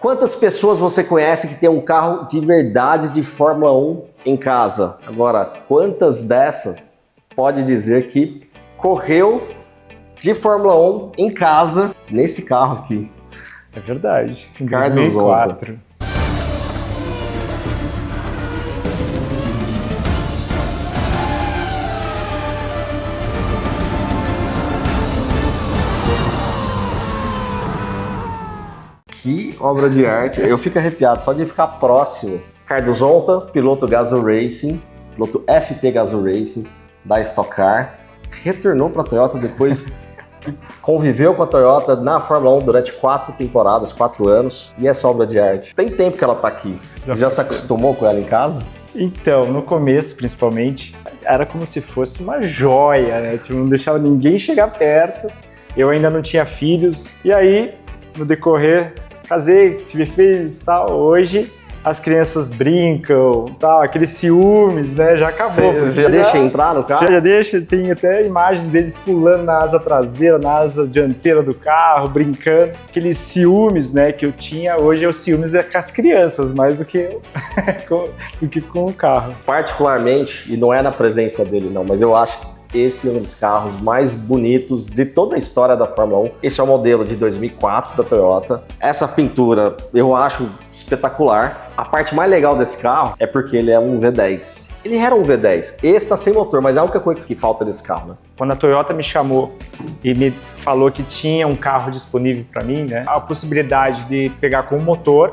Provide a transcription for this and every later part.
Quantas pessoas você conhece que tem um carro de verdade de Fórmula 1 em casa? Agora, quantas dessas pode dizer que correu de Fórmula 1 em casa nesse carro aqui? É verdade. Em Carlos 2004. Zonta. Que obra de arte. Eu fico arrepiado só de ficar próximo. Carlos Zonta, piloto Gazoo Racing, piloto FT Gazoo Racing da Stock Car, retornou para a Toyota depois que conviveu com a Toyota na Fórmula 1 durante 4 temporadas, 4 anos. E essa obra de arte? Tem tempo que ela está aqui. Você já se acostumou com ela em casa? Então, no começo, principalmente, era como se fosse uma joia, né? Tipo, não deixava ninguém chegar perto. Eu ainda não tinha filhos. E aí, no decorrer, casei, tive filhos e tal. Hoje, as crianças brincam, tal, aqueles ciúmes, né? Já acabou. Você já deixa entrar no carro? Já deixa, tem até imagens deles pulando na asa traseira, na asa dianteira do carro, brincando. Aqueles ciúmes, né, que eu tinha, hoje o ciúmes é com as crianças, mais do que com o carro. Particularmente, e não é na presença dele não, mas eu acho que esse é um dos carros mais bonitos de toda a história da Fórmula 1. Esse é o modelo de 2004 da Toyota. Essa pintura eu acho espetacular. A parte mais legal desse carro é porque ele é um V10. Ele era um V10. Esse está sem motor, mas é a única coisa que falta desse carro, né? Quando a Toyota me chamou e me falou que tinha um carro disponível para mim, né, a possibilidade de pegar com motor,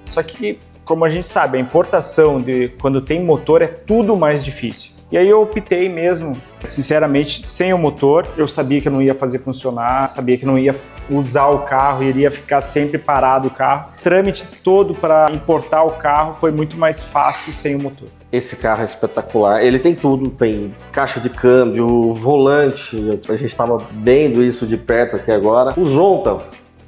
só que, como a gente sabe, a importação de quando tem motor é tudo mais difícil. E aí eu optei mesmo, sinceramente, sem o motor. Eu sabia que eu não ia fazer funcionar, sabia que não ia usar o carro, iria ficar sempre parado o carro. O trâmite todo para importar o carro foi muito mais fácil sem o motor. Esse carro é espetacular, ele tem tudo, tem caixa de câmbio, volante, a gente estava vendo isso de perto aqui agora. O Zonta,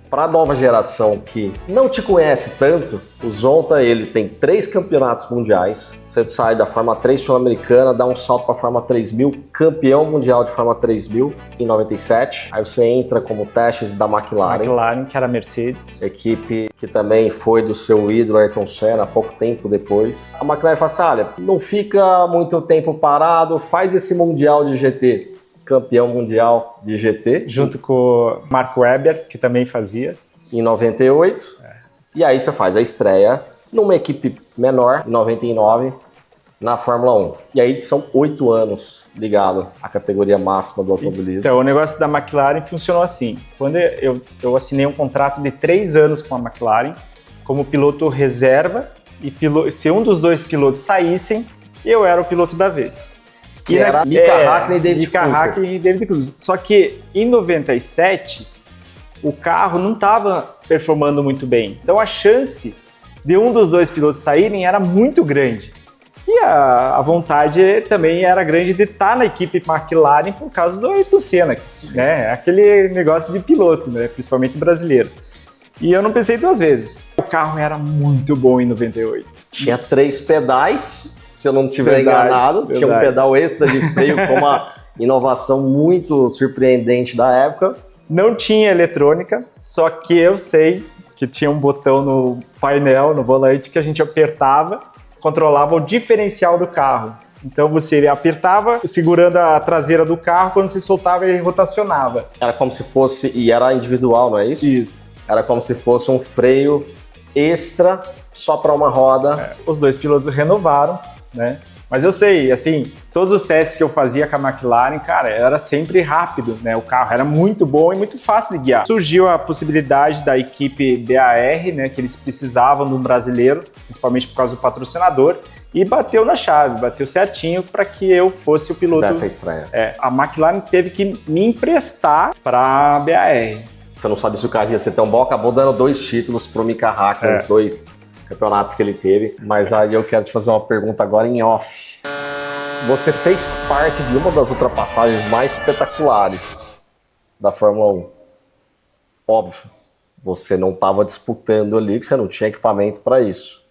para a nova geração que não te conhece tanto, o Zonta ele tem 3 campeonatos mundiais. Você sai da Fórmula 3 sul-americana, dá um salto para a Fórmula 3000, campeão mundial de Fórmula 3000 em 97. Aí você entra como testes da McLaren. McLaren, que era a Mercedes. Equipe que também foi do seu ídolo Ayrton Senna, pouco tempo depois. A McLaren fala assim, olha, não fica muito tempo parado, faz esse mundial de GT. Campeão mundial de GT. Junto com o Mark Webber, que também fazia. Em 98. E aí você faz a estreia numa equipe menor, em 99, na Fórmula 1. E aí são 8 anos ligado à categoria máxima do automobilismo. Então, o negócio da McLaren funcionou assim. Quando eu assinei um contrato de 3 anos com a McLaren, como piloto reserva, e se um dos 2 pilotos saíssem, eu era o piloto da vez. Que era Mika Hakkinen e David Mika Hakkinen e David Coulthard. Só que em 97, o carro não estava performando muito bem. Então a chance de um dos 2 pilotos saírem era muito grande. E a vontade também era grande de estar na equipe McLaren por causa do Ayrton Senna, né? Aquele negócio de piloto, né? Principalmente brasileiro. E eu não pensei 2 vezes. O carro era muito bom em 98. Tinha 3 pedais. Se eu não estiver enganado, tinha um pedal extra de freio com uma inovação muito surpreendente da época. Não tinha eletrônica, só que eu sei que tinha um botão no painel, no volante, que a gente apertava, controlava o diferencial do carro. Então você apertava, segurando a traseira do carro, quando você soltava ele rotacionava. Era como se fosse, e era individual, não é isso? Isso. Era como se fosse um freio extra só para uma roda. Os 2 pilotos renovaram, né? Mas eu sei, assim, todos os testes que eu fazia com a McLaren, cara, era sempre rápido, né? O carro era muito bom e muito fácil de guiar. Surgiu a possibilidade da equipe BAR, né? Que eles precisavam de um brasileiro, principalmente por causa do patrocinador, e bateu na chave, bateu certinho para que eu fosse o piloto. Dessa estreia. A McLaren teve que me emprestar para a BAR. Você não sabe se o carro ia ser tão bom, acabou dando 2 títulos pro Mika Hakkinen, os 2 campeonatos que ele teve. Mas aí eu quero te fazer uma pergunta agora em off. Você fez parte de uma das ultrapassagens mais espetaculares da Fórmula 1. Óbvio, você não estava disputando ali, que você não tinha equipamento para isso.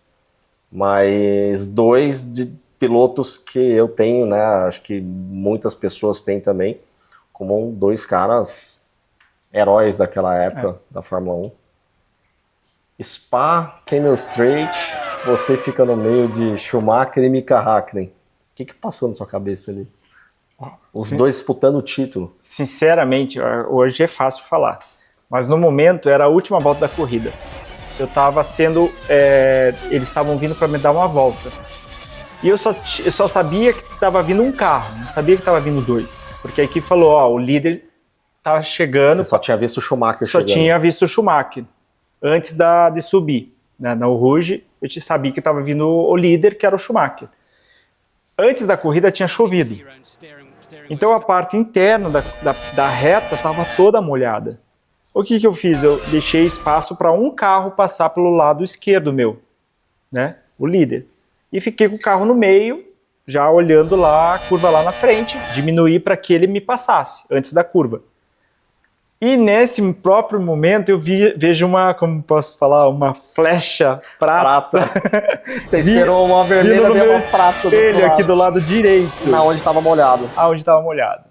Mas 2 de pilotos que eu tenho, né? Acho que muitas pessoas têm também, como 2 caras heróis daquela época da Fórmula 1. Spa, Camel Straight, você fica no meio de Schumacher e Mika Häkkinen. O que passou na sua cabeça ali? Os dois disputando o título. Sinceramente, hoje é fácil falar, mas no momento era a última volta da corrida. Eu estava eles estavam vindo para me dar uma volta. E eu só sabia que estava vindo um carro, não sabia que estava vindo dois. Porque a equipe falou, ó, o líder tá chegando. Você só tinha visto o Schumacher chegando. Só tinha visto o Schumacher. Antes de subir, né, na Rouge, eu sabia que estava vindo o líder, que era o Schumacher. Antes da corrida tinha chovido. Então a parte interna da reta estava toda molhada. O que eu fiz? Eu deixei espaço para um carro passar pelo lado esquerdo meu, né? O líder. E fiquei com o carro no meio, já olhando lá a curva lá na frente, diminuí para que ele me passasse antes da curva. E nesse próprio momento eu vejo como posso falar, uma flecha prata. Você esperou uma vermelha e uma prata. Ele aqui do lado direito. Na onde estava molhado. Aonde estava molhado.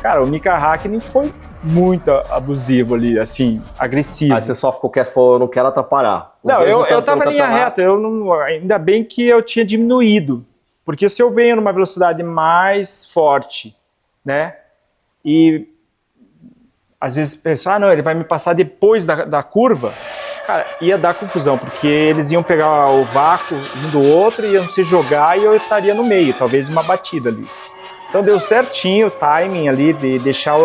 Cara, o Mika Häkkinen foi muito abusivo ali, assim, agressivo. Aí você só ficou quieto, falou, eu não quero atrapalhar. Não, eu tava em linha reta, ainda bem que eu tinha diminuído. Porque se eu venho numa velocidade mais forte, né, e às vezes pensar, não, ele vai me passar depois da curva, cara, ia dar confusão, porque eles iam pegar o vácuo um do outro, iam se jogar e eu estaria no meio, talvez uma batida ali. Então deu certinho o timing ali de deixar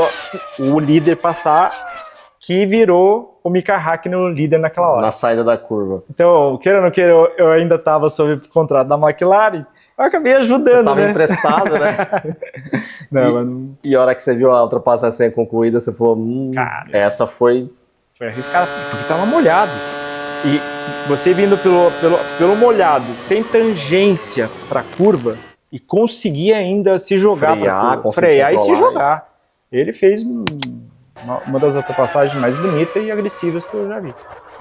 o líder passar, que virou o Mika Häkkinen o líder naquela hora. Na saída da curva. Então, queira ou não queira, eu ainda estava sob o contrato da McLaren, eu acabei ajudando, você tava emprestado, né? E a hora que você viu a ultrapassagem concluída, você falou, cara, essa foi arriscada, porque estava molhado. E você vindo pelo molhado, sem tangência para a curva, e conseguir ainda se jogar, frear e se jogar. Ele fez uma das ultrapassagens mais bonitas e agressivas que eu já vi.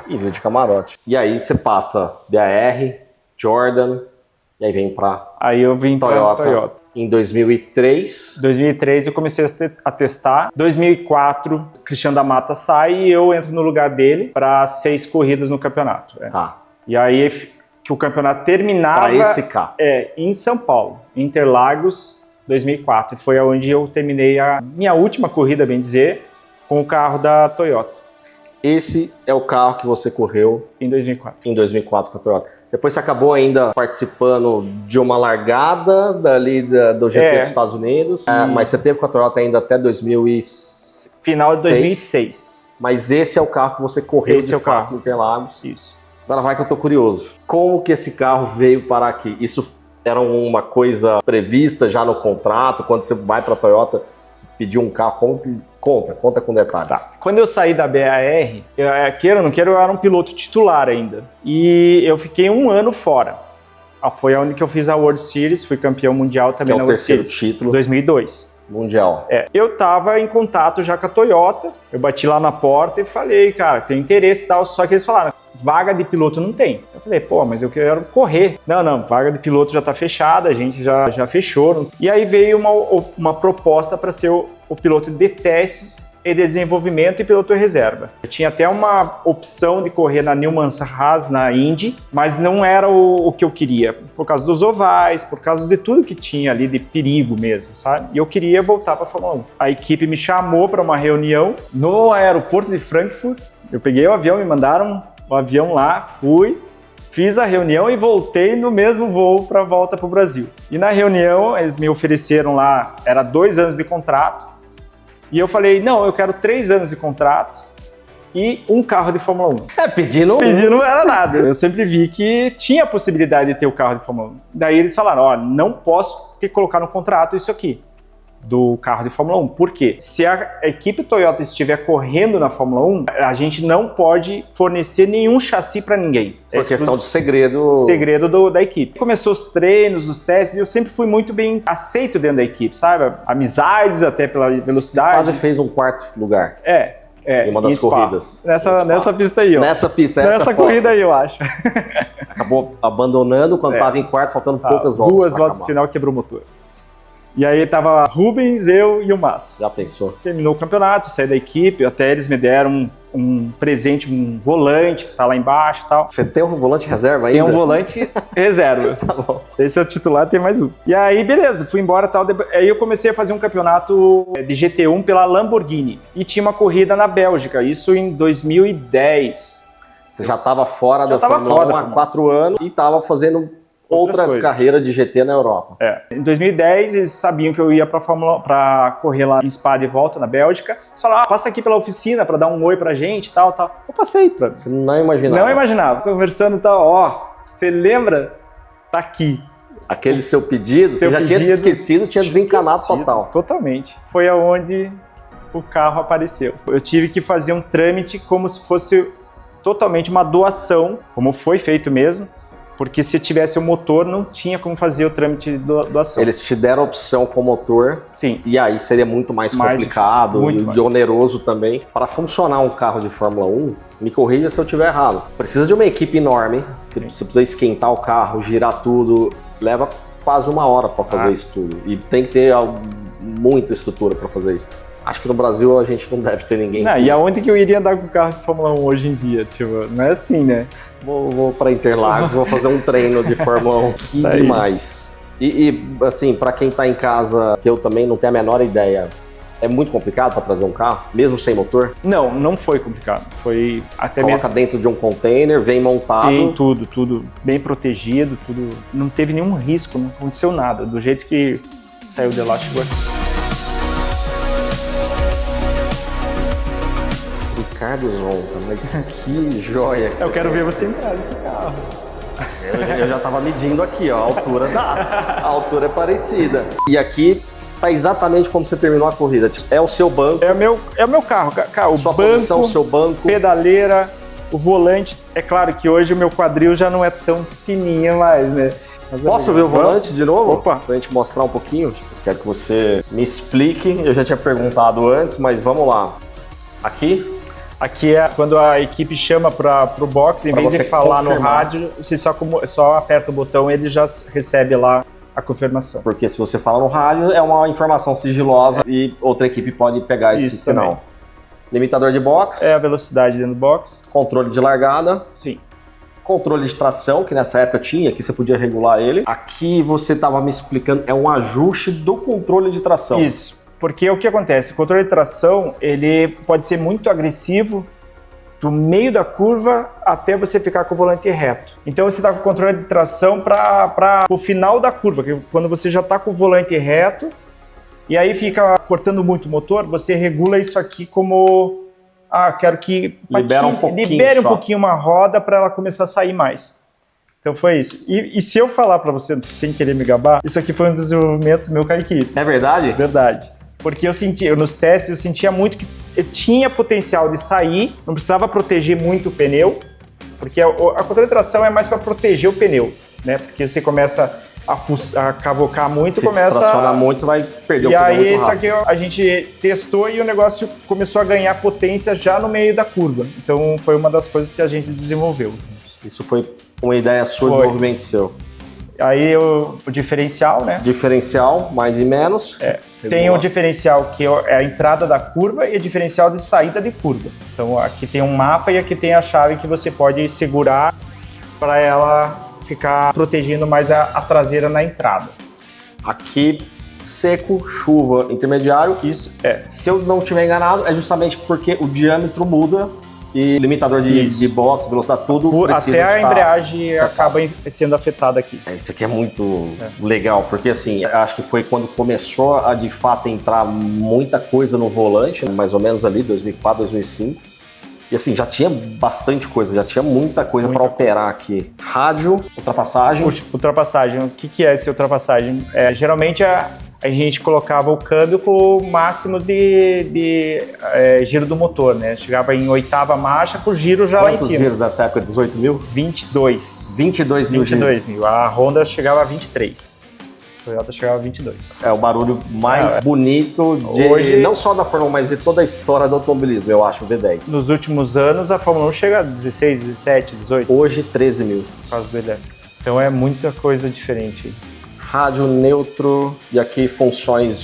E veio de camarote. E aí você passa BAR, Jordan, e aí vem pra Aí eu vim Toyota. Pra Toyota. Em 2003. 2003 eu comecei a testar. 2004, Cristiano da Mata sai e eu entro no lugar dele para 6 corridas no campeonato. Tá. E aí que o campeonato terminava pra esse carro. Em São Paulo, Interlagos, 2004. Foi onde eu terminei a minha última corrida, bem dizer, com o carro da Toyota. Esse é o carro que você correu em 2004. Em 2004 com a Toyota. Depois você acabou ainda participando de uma largada do GP dos Estados Unidos, mas você teve com a Toyota ainda até 2006. Final de 2006. Mas esse é o carro que você correu de fato no Interlagos. Isso. Agora vai que eu tô curioso. Como que esse carro veio parar aqui? Isso era uma coisa prevista já no contrato? Quando você vai para a Toyota, você pediu um carro? Conta com detalhes. Tá. Quando eu saí da BAR, queira ou não queira, eu era um piloto titular ainda. E eu fiquei 1 ano fora. Foi onde que eu fiz a World Series, fui campeão mundial também na World Series. Que é o terceiro título. 2002. Mundial. Eu tava em contato já com a Toyota, eu bati lá na porta e falei, cara, tem interesse e tal, só que eles falaram, vaga de piloto não tem. Eu falei, pô, mas eu quero correr. Não, vaga de piloto já tá fechada, a gente já fechou. E aí veio uma proposta para ser o piloto de testes e desenvolvimento e piloto reserva. Eu tinha até uma opção de correr na Newman Haas, na Indy, mas não era o que eu queria, por causa dos ovais, por causa de tudo que tinha ali de perigo mesmo, sabe? E eu queria voltar para a Fórmula 1. A equipe me chamou para uma reunião no aeroporto de Frankfurt. Eu peguei o avião, me mandaram o avião lá, fui, fiz a reunião e voltei no mesmo voo para volta para o Brasil. E na reunião eles me ofereceram lá, era 2 anos de contrato, e eu falei, não, eu quero 3 anos de contrato e um carro de Fórmula 1. Pedindo não era nada. Eu sempre vi que tinha a possibilidade de ter o carro de Fórmula 1. Daí eles falaram, ó, não posso ter que colocar no contrato isso aqui, do carro de Fórmula 1. Por quê? Se a equipe Toyota estiver correndo na Fórmula 1, a gente não pode fornecer nenhum chassi para ninguém. Por questão de segredo. Segredo da equipe. Começou os treinos, os testes, e eu sempre fui muito bem aceito dentro da equipe, sabe? Amizades, até pela velocidade. Você quase fez um 4º lugar. Em uma das corridas. Nessa pista aí, ó. Nessa corrida aí, eu acho. Acabou abandonando quando estava em 4º, faltando poucas voltas. 2 voltas no final, quebrou o motor. E aí tava Rubens, eu e o Massa. Já pensou? Terminou o campeonato, saí da equipe, até eles me deram um presente, um volante que tá lá embaixo e tal. Você tem um volante reserva ainda? Tem um volante reserva. Tá bom. Esse é o titular, tem mais um. E aí, beleza, fui embora e tal. Aí eu comecei a fazer um campeonato de GT1 pela Lamborghini. E tinha uma corrida na Bélgica, isso em 2010. Você já estava fora da tava Fórmula 1 fora, há 4 anos e estava fazendo outra coisas. carreira de GT na Europa. Em 2010, eles sabiam que eu ia para correr lá em Spa de volta, na Bélgica. Eles falaram, passa aqui pela oficina para dar um oi pra gente e tal. Eu passei pra... Você não imaginava? Não imaginava. Conversando e tal, você lembra? Tá aqui. Aquele seu pedido, você já tinha esquecido, tinha desencanado total. Totalmente. Foi aonde o carro apareceu. Eu tive que fazer um trâmite como se fosse totalmente uma doação, como foi feito mesmo, porque se tivesse o motor, não tinha como fazer o trâmite de doação. Eles te deram a opção com o motor. Sim. E aí seria muito mais complicado muito e oneroso também. Para funcionar um carro de Fórmula 1, me corrija se eu estiver errado. Precisa de uma equipe enorme, que você precisa esquentar o carro, girar tudo, leva quase 1 hora para fazer isso tudo. E tem que ter muita estrutura para fazer isso. Acho que no Brasil a gente não deve ter ninguém. Não, e aonde que eu iria andar com o carro de Fórmula 1 hoje em dia? Tipo, não é assim, né? Vou para Interlagos, vou fazer um treino de Fórmula 1. Que Tá demais. E assim, para quem tá em casa, que eu também não tenho a menor ideia, é muito complicado para trazer um carro, mesmo sem motor? Não foi complicado. Foi até Coloca mesmo... dentro de um container, vem montado. Sim, tudo bem protegido, tudo. Não teve nenhum risco, não aconteceu nada. Do jeito que saiu de lá, chegou aqui. Ricardo Zonta, mas que joia que Eu você quero tem. ver você entrar nesse carro. Eu já tava medindo aqui, ó, a altura dá. A altura é parecida. E aqui tá exatamente como você terminou a corrida. É o seu banco. É o meu carro, cara. O Sua banco, posição, o seu banco. pedaleira, o volante. É claro que hoje o meu quadril já não é tão fininho mais, né? Posso ver o volante de novo? Opa! Pra gente mostrar um pouquinho. Quero que você me explique. Eu já tinha perguntado antes, mas vamos lá. Aqui é quando a equipe chama pro box, em vez de falar no rádio, você só aperta o botão e ele já recebe lá a confirmação. Porque se você fala no rádio, é uma informação sigilosa e outra equipe pode pegar esse sinal. Também. Limitador de box. É a velocidade dentro do box. Controle de largada. Sim. Controle de tração, que nessa época tinha, aqui você podia regular ele. Aqui você estava me explicando, é um ajuste do controle de tração. Isso. Porque o que acontece? O controle de tração, ele pode ser muito agressivo do meio da curva até você ficar com o volante reto. Então você está com o controle de tração para o final da curva, que quando você já está com o volante reto e aí fica cortando muito o motor, você regula isso aqui como... quero que libere um pouquinho uma roda para ela começar a sair mais. Então foi isso. E se eu falar para você, sem querer me gabar, isso aqui foi um desenvolvimento meu com a equipe. É verdade? Verdade. Porque nos testes eu sentia muito que eu tinha potencial de sair, não precisava proteger muito o pneu, porque a controle de tração é mais para proteger o pneu, né? Porque você começa a cavocar muito, se tracionar muito, você vai perder o pneu. E aí muito isso aqui a gente testou e o negócio começou a ganhar potência já no meio da curva. Então foi uma das coisas que a gente desenvolveu. Isso foi uma ideia sua, desenvolvimento seu. Aí o diferencial, né? Diferencial, mais e menos. Tem um diferencial que é a entrada da curva e o diferencial de saída de curva. Então aqui tem um mapa e aqui tem a chave que você pode segurar para ela ficar protegendo mais a traseira na entrada. Aqui, seco, chuva, intermediário. Isso. Se eu não estiver enganado, é justamente porque o diâmetro muda e limitador de box, velocidade, tudo precisa até a embreagem acaba sendo afetada aqui. Isso aqui é muito legal, porque assim, acho que foi quando começou a de fato entrar muita coisa no volante, mais ou menos ali, 2004, 2005. E assim, já tinha bastante coisa, já tinha muita coisa para operar aqui. Rádio, ultrapassagem. Ultrapassagem, o que é essa ultrapassagem? Geralmente a gente colocava o câmbio com o máximo de giro do motor, né? Chegava em 8ª marcha com o giro já lá em cima. Quantos giros nessa época? 18 mil? 22. 22 mil giros. 22 mil. A Honda chegava a 23. A Toyota chegava a 22. É o barulho mais bonito hoje, não só da Fórmula 1, mas de toda a história do automobilismo, eu acho, o V10. Nos últimos anos, a Fórmula 1 chega a 16, 17, 18. Hoje, 13 mil. Por causa do elétrico. Então é muita coisa diferente. Rádio neutro e aqui funções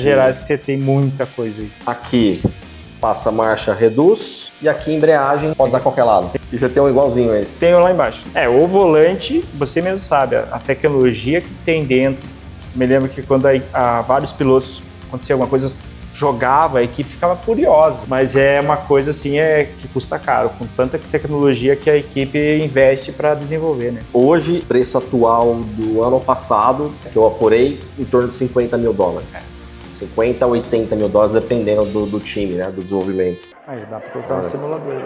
gerais que você tem muita coisa aí. Aqui, passa a marcha, reduz. E aqui embreagem, pode usar qualquer lado. E você tem um igualzinho a esse. Tenho lá embaixo. O volante, você mesmo sabe, a tecnologia que tem dentro. Me lembro que quando vários pilotos acontecia alguma coisa, jogava, a equipe ficava furiosa. Mas é uma coisa assim que custa caro, com tanta tecnologia que a equipe investe para desenvolver, né? Hoje, preço atual do ano passado, que eu apurei, em torno de $50 mil. 50 a 80 mil dólares, dependendo do time, né? Do desenvolvimento. Aí dá pra colocar no simulador.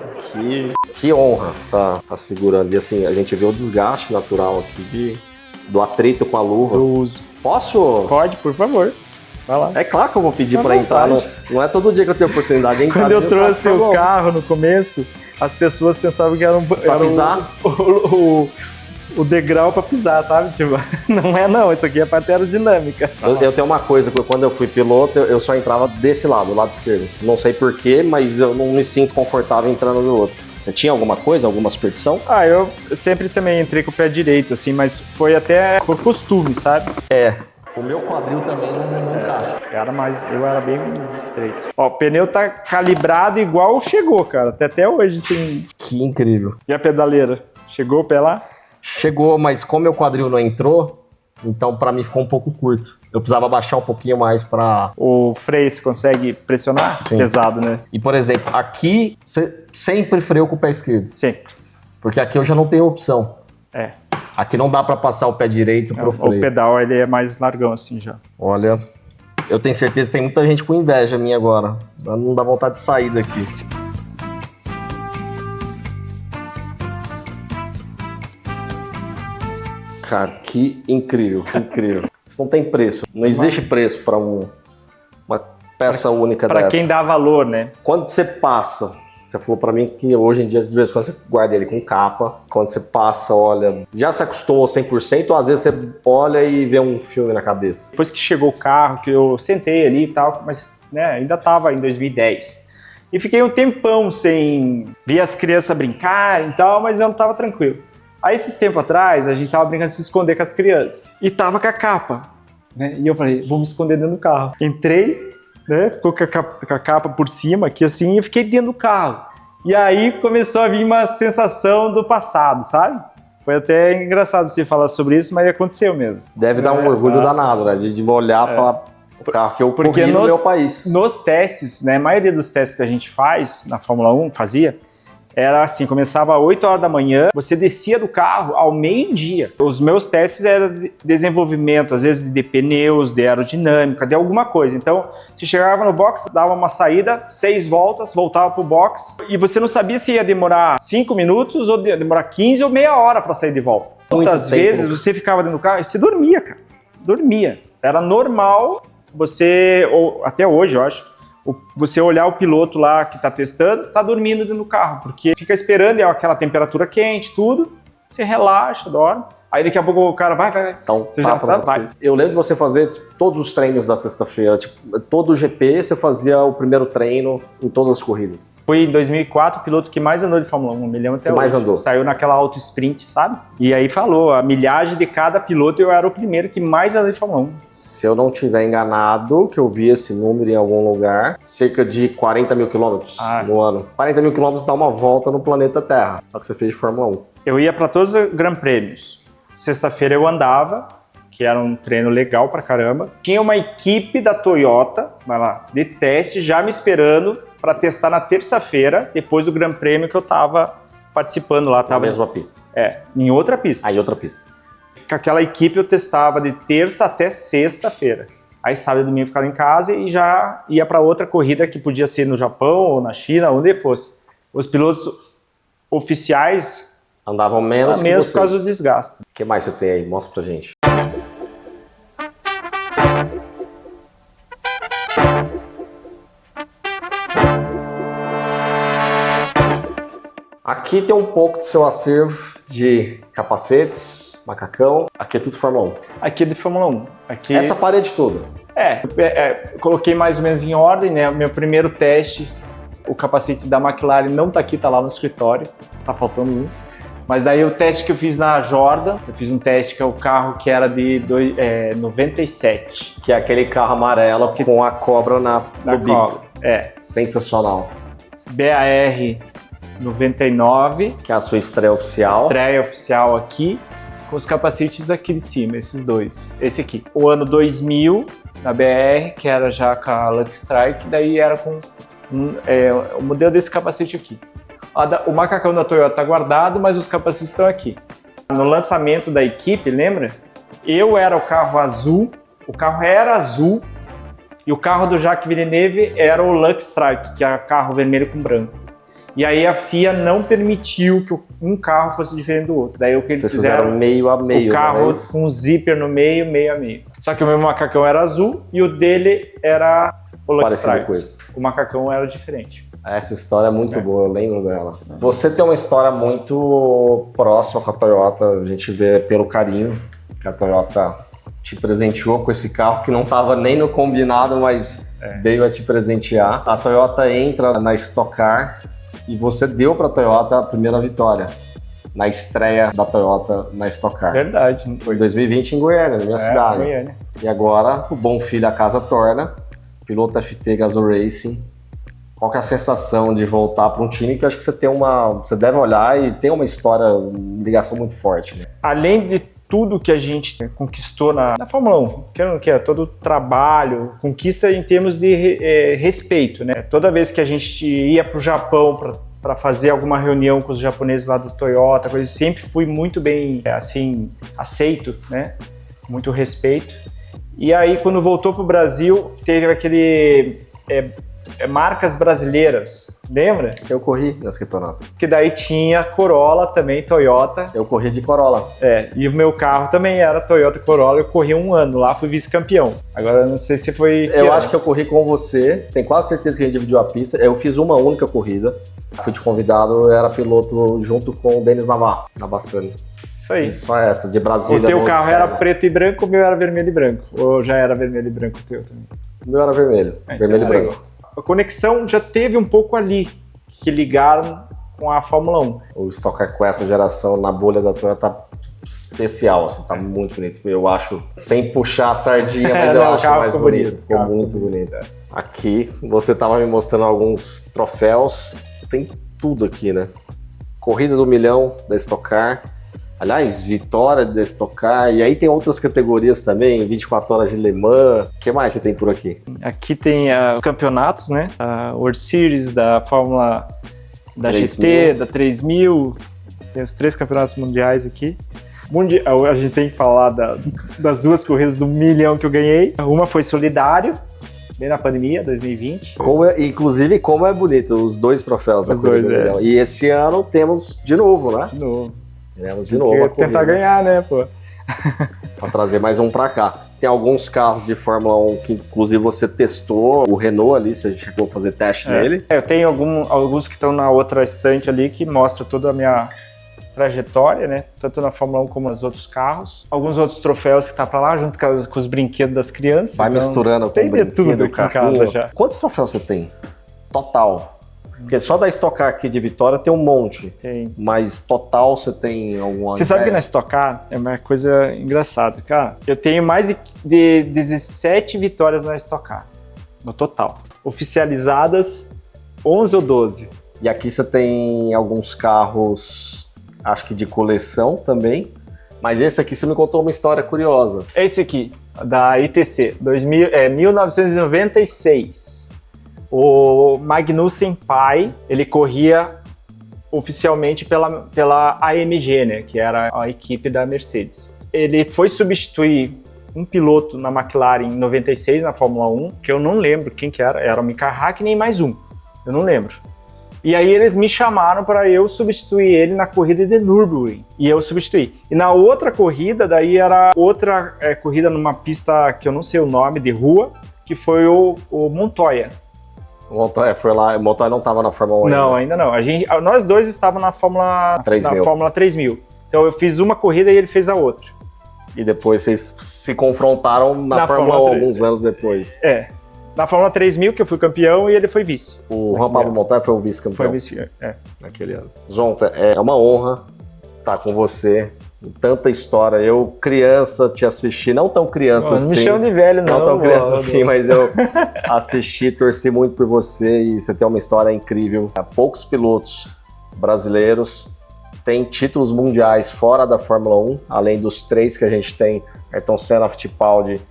Que honra tá segurando. E assim, a gente vê o desgaste natural aqui do atrito com a luva. Eu uso. Posso? Pode, por favor. Vai lá. É claro que eu vou pedir para entrar. Não é todo dia que eu tenho oportunidade de entrar. Quando eu trouxe o carro no começo, as pessoas pensavam que era pisar? O degrau para pisar, sabe? Tipo, não, isso aqui é parte aerodinâmica. Eu tenho uma coisa, quando eu fui piloto, eu só entrava desse lado, do lado esquerdo. Não sei porquê, mas eu não me sinto confortável entrando do outro. Você tinha alguma coisa, alguma superstição? Eu sempre também entrei com o pé direito, assim, mas foi até por costume, sabe? O meu quadril também não encaixa. Eu era bem estreito. Ó, o pneu tá calibrado igual chegou, cara. Até hoje, assim. Que incrível. E a pedaleira? Chegou o pé lá? Chegou, mas como meu quadril não entrou, então pra mim ficou um pouco curto. Eu precisava baixar um pouquinho mais pra... O freio você consegue pressionar? Sim. Pesado, né? E, por exemplo, aqui você sempre freou com o pé esquerdo. Sempre. Porque aqui eu já não tenho opção. Aqui não dá pra passar o pé direito pro freio. O pedal, ele é mais largão assim já. Olha, eu tenho certeza que tem muita gente com inveja minha agora. Não dá vontade de sair daqui. Cara, que incrível, que incrível. Isso não tem preço. Não existe preço para uma peça única dessa. Para quem dá valor, né? Quando você passa, você falou para mim que hoje em dia, de vez em quando, você guarda ele com capa. Quando você passa, olha, já se acostumou 100%, ou às vezes você olha e vê um filme na cabeça? Depois que chegou o carro, que eu sentei ali e tal, mas ainda estava em 2010. E fiquei um tempão sem ver as crianças brincarem e tal, mas eu não estava tranquilo. Aí, esses tempos atrás, a gente tava brincando de se esconder com as crianças. E tava com a capa, né? E eu falei, vou me esconder dentro do carro. Entrei, né? Ficou com a capa por cima, aqui assim, e eu fiquei dentro do carro. E aí começou a vir uma sensação do passado, sabe? Foi até engraçado você falar sobre isso, mas aconteceu mesmo. Deve dar um orgulho danado, né? De olhar e falar, o carro que eu corri no meu país. Nos testes, né? A maioria dos testes que a gente faz na Fórmula 1, era assim, começava às 8 horas da manhã, você descia do carro ao meio-dia. Os meus testes eram de desenvolvimento, às vezes de pneus, de aerodinâmica, de alguma coisa. Então, você chegava no box, dava uma saída, 6 voltas, voltava pro box, e você não sabia se ia demorar 5 minutos, ou demorar 15 ou meia hora para sair de volta. Muitas vezes você ficava dentro do carro e você dormia, cara. Dormia. Era normal você, ou até hoje eu acho, você olhar o piloto lá que tá testando, tá dormindo dentro do carro, porque fica esperando aquela temperatura quente, tudo, você relaxa, dorme. Aí daqui a pouco o cara vai. Então, você já vai. Eu lembro de você fazer todos os treinos da sexta-feira. Tipo, todo o GP você fazia o primeiro treino em todas as corridas. Foi em 2004 o piloto que mais andou de Fórmula 1, me lembro até hoje. Mais andou. Saiu naquela auto sprint, sabe? E aí falou, a milhagem de cada piloto, eu era o primeiro que mais andou de Fórmula 1. Se eu não estiver enganado, que eu vi esse número em algum lugar, cerca de 40 mil quilômetros no ano. 40 mil quilômetros dá uma volta no planeta Terra, só que você fez de Fórmula 1. Eu ia para todos os Grand Prêmios. Sexta-feira eu andava, que era um treino legal pra caramba. Tinha uma equipe da Toyota, vai lá, de teste, já me esperando para testar na terça-feira, depois do Gran Prêmio que eu tava participando lá. Na mesma pista? Em outra pista. Em outra pista. Com aquela equipe eu testava de terça até sexta-feira. Aí sábado e domingo eu ficava em casa e já ia para outra corrida que podia ser no Japão ou na China, onde fosse. Os pilotos oficiais andavam menos que vocês. Por causa do desgaste. O que mais você tem aí? Mostra pra gente. Aqui tem um pouco do seu acervo de capacetes, macacão. Aqui é tudo Fórmula 1. Aqui é de Fórmula 1. Aqui... Essa parede toda. Coloquei mais ou menos em ordem, né? O meu primeiro teste, o capacete da McLaren não tá aqui, tá lá no escritório. Tá faltando um. Mas daí o teste que eu fiz na Jordan, eu fiz um teste que é o carro que era de 97. Que é aquele carro amarelo com a cobra no bico. Sensacional. BAR 99. Que é a sua estreia oficial. Estreia oficial aqui, com os capacetes aqui de cima, esses dois. Esse aqui. O ano 2000, na BR, que era já com a Lucky Strike, daí era com o modelo desse capacete aqui. O macacão da Toyota tá guardado, mas os capacetes estão aqui. No lançamento da equipe, lembra? Eu era o carro azul, o carro era azul, e o carro do Jacques Villeneuve era o Lucky Strike, que é o carro vermelho com branco. E aí a FIA não permitiu que um carro fosse diferente do outro. Daí o que eles fizeram meio a meio. O carro com um zíper no meio, meio a meio. Só que o meu macacão era azul e o dele era o Lucky Strike. O macacão era diferente. Essa história é muito boa, eu lembro dela. Você tem uma história muito próxima com a Toyota, a gente vê pelo carinho que a Toyota te presenteou com esse carro que não estava nem no combinado, mas veio a te presentear. A Toyota entra na Stock Car e você deu para a Toyota a primeira vitória na estreia da Toyota na Stock Car. Verdade. Foi em 2020 em Goiânia, na minha cidade. Goiânia. E agora, o bom filho a casa torna, piloto FT Gazoo Racing. Qual que é a sensação de voltar para um time que eu acho que você deve olhar e tem uma história, uma ligação muito forte, né? Além de tudo que a gente conquistou na Fórmula 1, que é todo o trabalho, conquista em termos de respeito, né? Toda vez que a gente ia para o Japão para fazer alguma reunião com os japoneses lá do Toyota, sempre fui muito bem assim aceito, né? Muito respeito. E aí quando voltou para o Brasil teve aquele marcas brasileiras, lembra? Eu corri nesse campeonato. Que daí tinha Corolla também, Toyota. Eu corri de Corolla. E o meu carro também era Toyota Corolla, eu corri um ano lá, fui vice-campeão. Agora eu não sei se foi... Eu acho que eu corri com você, tenho quase certeza que a gente dividiu a pista. Eu fiz uma única corrida, fui de convidado, eu era piloto junto com o Denis Navarro, na Bassani. Isso aí. Só essa, de Brasília. O teu carro era preto e branco, o meu era vermelho e branco. Ou já era vermelho e branco o teu também? O meu era vermelho, vermelho e branco. A conexão já teve um pouco ali, que ligaram com a Fórmula 1. O Stock Car com essa geração na bolha da Toyota tá especial, assim, tá muito bonito. Eu acho, sem puxar a sardinha, mas eu acho mais bonito. Ficou muito bonito. Aqui, você tava me mostrando alguns troféus, tem tudo aqui, né? Corrida do milhão da Stock Car. Aliás, vitória da Stock Car, e aí tem outras categorias também, 24 horas de Le Mans. O que mais você tem por aqui? Aqui tem os campeonatos, né? A World Series, da Fórmula da 3000. GT, da 3000. Tem os 3 campeonatos mundiais aqui. A gente tem que falar das 2 corridas do milhão que eu ganhei. Uma foi solidário, bem na pandemia, 2020. Inclusive, como é bonito, os 2 troféus da corrida do milhão. E esse ano temos de novo, né? De novo. Teremos de novo a tentar ganhar, né, pô? Pra trazer mais um pra cá. Tem alguns carros de Fórmula 1 que, inclusive, você testou. O Renault ali, você chegou a fazer teste nele. Eu tenho alguns que estão na outra estante ali, que mostra toda a minha trajetória, né? Tanto na Fórmula 1 como nos outros carros. Alguns outros troféus que tá pra lá, junto com os brinquedos das crianças. Vai então, misturando com o brinquedo, tudo aqui em casa já. Quantos troféus você tem? Total. Porque só da Stock Car aqui de Vitória tem um monte. Tem. Mas total você tem alguma... Você sabe que na Stock Car é uma coisa engraçada, cara. Eu tenho mais de 17 vitórias na Stock Car, no total. Oficializadas, 11 ou 12. E aqui você tem alguns carros, acho que de coleção também. Mas esse aqui você me contou uma história curiosa. Esse aqui, da ITC, 1996. O Magnussen pai, ele corria oficialmente pela AMG, né, que era a equipe da Mercedes. Ele foi substituir um piloto na McLaren em 96 na Fórmula 1, que eu não lembro quem que era o Mika Hakkinen e mais um, eu não lembro. E aí eles me chamaram para eu substituir ele na corrida de Nürburgring, e eu substituí. E na outra corrida, daí era outra corrida numa pista que eu não sei o nome, de rua, que foi o Montoya. O Montoya foi lá, o Montoya não estava na Fórmula 1 Não, ainda não. Nós dois estávamos na Fórmula 3000. Então eu fiz uma corrida e ele fez a outra. E depois vocês se confrontaram na Fórmula 1 alguns anos depois. Na Fórmula 3000 que eu fui campeão e ele foi vice. O Juan Pablo Montoya foi o vice-campeão. Foi vice, naquele ano. Jonta, é uma honra estar com você Tanta história. Eu, criança, te assisti, não tão criança assim. Não me chama de velho, não. Não tão criança assim, mas eu assisti, torci muito por você e você tem uma história incrível. Poucos pilotos brasileiros têm títulos mundiais fora da Fórmula 1, além dos 3 que a gente tem, Ayrton Senna, Fittipaldi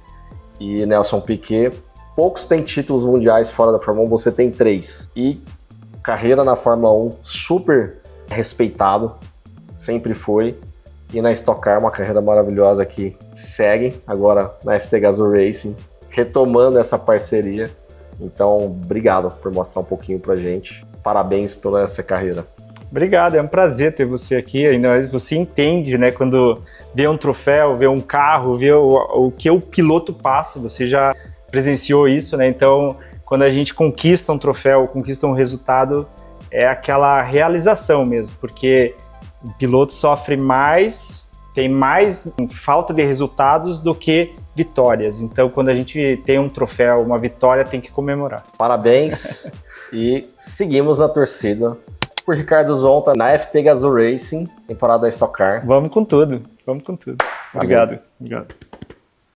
e Nelson Piquet. Poucos têm títulos mundiais fora da Fórmula 1, você tem 3. E carreira na Fórmula 1 super respeitado, sempre foi. E na Stock Car, uma carreira maravilhosa que segue agora na FT Gazoo Racing, retomando essa parceria. Então, obrigado por mostrar um pouquinho pra gente. Parabéns pela essa carreira. Obrigado, é um prazer ter você aqui. Ainda mais você entende, né? Quando vê um troféu, vê um carro, vê o que o piloto passa, você já presenciou isso, né? Então, quando a gente conquista um troféu, conquista um resultado, é aquela realização mesmo, porque o piloto sofre mais, tem mais falta de resultados do que vitórias. Então, quando a gente tem um troféu, uma vitória, tem que comemorar. Parabéns e seguimos a torcida por Ricardo Zonta na FT Gazoo Racing, temporada da Stock Car. Vamos com tudo, vamos com tudo. Valeu. Obrigado.